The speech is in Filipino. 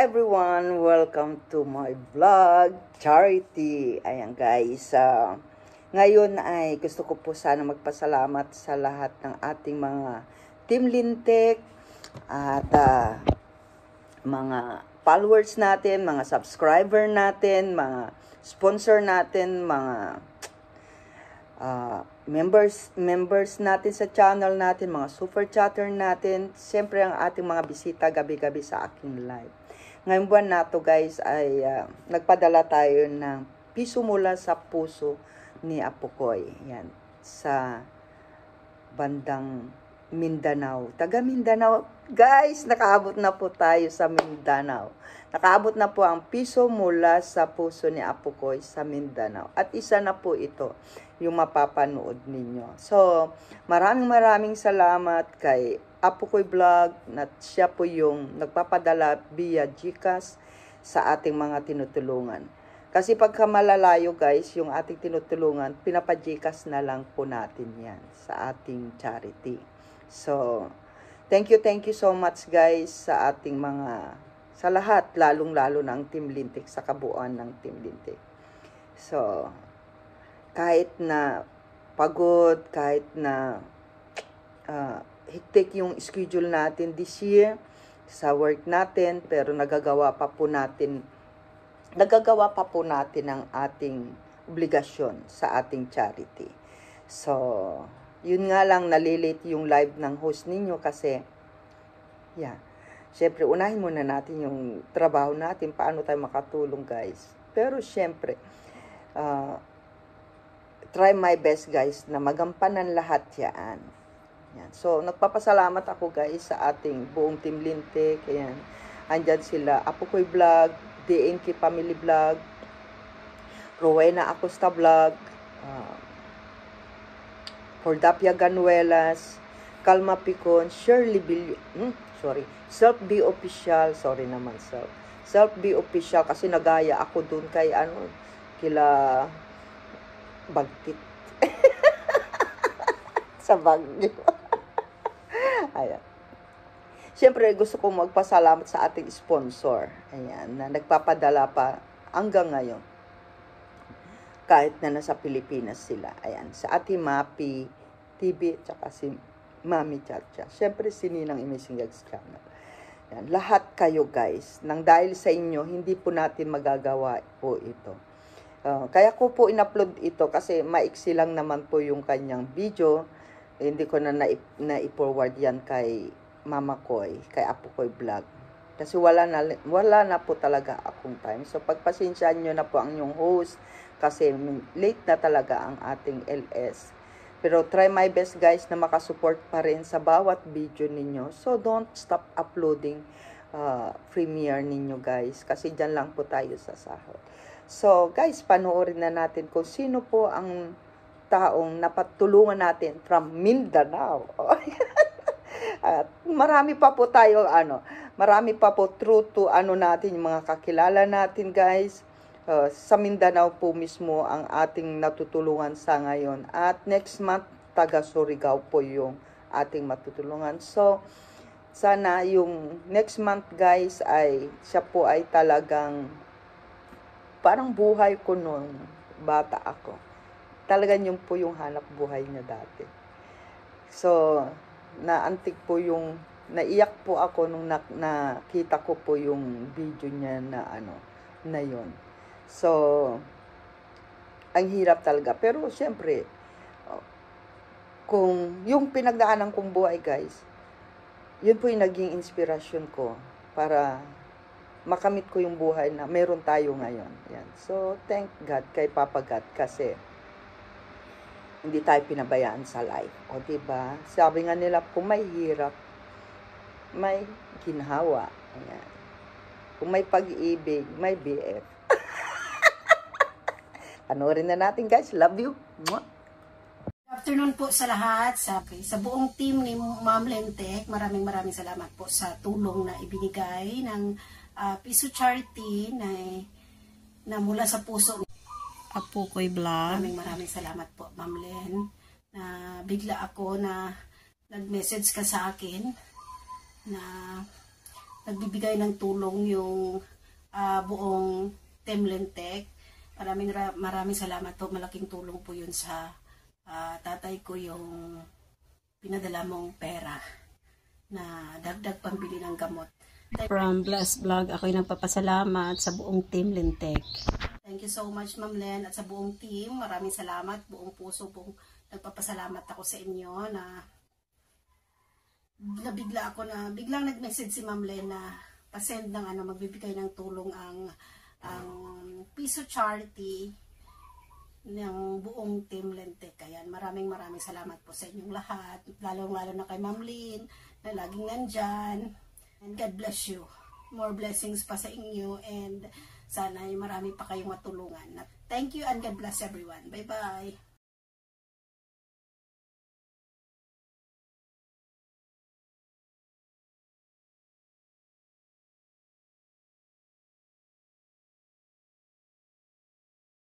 everyone! Welcome to my vlog, Charity. Ayan guys, ngayon ay gusto ko po sana magpasalamat sa lahat ng ating mga Team Lintek at mga followers natin, mga subscriber natin, mga sponsor natin, mga members natin sa channel natin, mga super chatter natin, siyempre ang ating mga bisita gabi-gabi sa aking live. Ngayong buwan na to guys ay nagpadala tayo ng piso mula sa puso ni Apukoy. Yan, sa bandang Mindanao. Taga Mindanao. Guys, nakaabot na po tayo sa Mindanao. Nakaabot na po ang piso mula sa puso ni Apukoy sa Mindanao. At isa na po ito yung mapapanood ninyo. So, maraming salamat kay Apukoy Vlog na siya po yung nagpapadala via GCash sa ating mga tinutulungan. Kasi pagka malalayo guys, yung ating tinutulungan, pinapa-GCash na lang po natin yan sa ating charity. So, thank you so much guys sa ating mga, sa lahat, lalong-lalo ng Team Lintek, sa kabuuan ng Team Lintek. So, kahit na pagod, kahit na hectic yung schedule natin this year sa work natin, pero nagagawa pa po natin ang ating obligasyon sa ating charity. So, yun nga lang, nalilate yung live ng host ninyo kasi, syempre, unahin muna natin yung trabaho natin, paano tayo makatulong guys. Pero syempre, try my best guys na magampanan lahat yan. Yan. So, nagpapasalamat ako guys sa ating buong Team Lintek. Ayan. Andyan sila, Apukoy Vlog, DNK Family Vlog, Rowena Acosta Vlog, Cordapia Ganuelas, Calma Picon, Shirley Self Be Official, Self Be Official kasi nagaya ako dun kay kila Bagtit. Sa Bagyo. Ayan. Siyempre, gusto ko magpasalamat sa ating sponsor. Ayan, na nagpapadala pa hanggang ngayon. Kahit na nasa Pilipinas sila. Ayan, sa ating Mapi TV, tsaka si Mami Chacha. Siyempre, si Ninang Imisingags Channel. Ayan, lahat kayo guys, nang dahil sa inyo, hindi po natin magagawa po ito. Kaya ko po in-upload ito kasi maiksi lang naman po yung kanyang video. Hindi ko na i-forward yan kay Mama Koy, kay Apukoy Vlog. Kasi wala na po talaga akong time. So pagpasensyaan nyo na po ang inyong host kasi late na talaga ang ating LS. Pero try my best guys na makasupport pa rin sa bawat video ninyo. So don't stop uploading premiere ninyo guys. Kasi dyan lang po tayo sa sahod. So guys, panoorin na natin kung sino po ang taong napatulungan natin from Mindanao. At marami pa po tayo, marami pa po true to natin, yung mga kakilala natin guys. Sa Mindanao po mismo ang ating natutulungan sa ngayon. At next month, taga Surigao po yung ating matutulungan. So, sana yung next month guys ay siya po ay talagang parang buhay ko noon, bata ako. Talagang yun po yung hanap buhay niya dati. So, naantig po yung, naiyak po ako nung nakita ko po yung video niya na yun. So, ang hirap talaga. Pero, syempre, kung yung pinagdaanan kong buhay, guys, yun po yung naging inspirasyon ko para makamit ko yung buhay na meron tayo ngayon. Yan. So, thank God kay Papa God kasi hindi tayo pinabayaan sa life. O, diba? Sabi nga nila, kung may hirap, may ginhawa. Ayan. Kung may pag-ibig, may BF. Panoorin na natin, guys. Love you. Mwah! Good afternoon po sa lahat, sa buong team ni Ma'am Lintek. Maraming salamat po sa tulong na ibinigay ng piso charity na mula sa puso ni Apukoy Vlog. Maraming salamat po, Ma'am Len, na bigla ako na nag-message ka sa akin na nagbibigay ng tulong yung buong Team Lentec. Maraming salamat po. Malaking tulong po yun sa tatay ko, yung pinadala mong pera na dagdag pambili ng gamot. From Bless Vlog, ako'y nagpapasalamat sa buong Team Lentec. Thank you so much, Ma'am Len, at sa buong team. Maraming salamat. Buong puso pong nagpapasalamat ako sa inyo na biglang nag-message si Ma'am Len na pasend ng magbibigay ng tulong ang Piso Charity ng buong Team Lentec. Ayan, maraming salamat po sa inyong lahat, lalo na kay Ma'am Lynn na laging nandyan. And God bless you. More blessings pa sa inyo, and sana ay marami pa kayong matulungan. Thank you and God bless everyone. Bye-bye.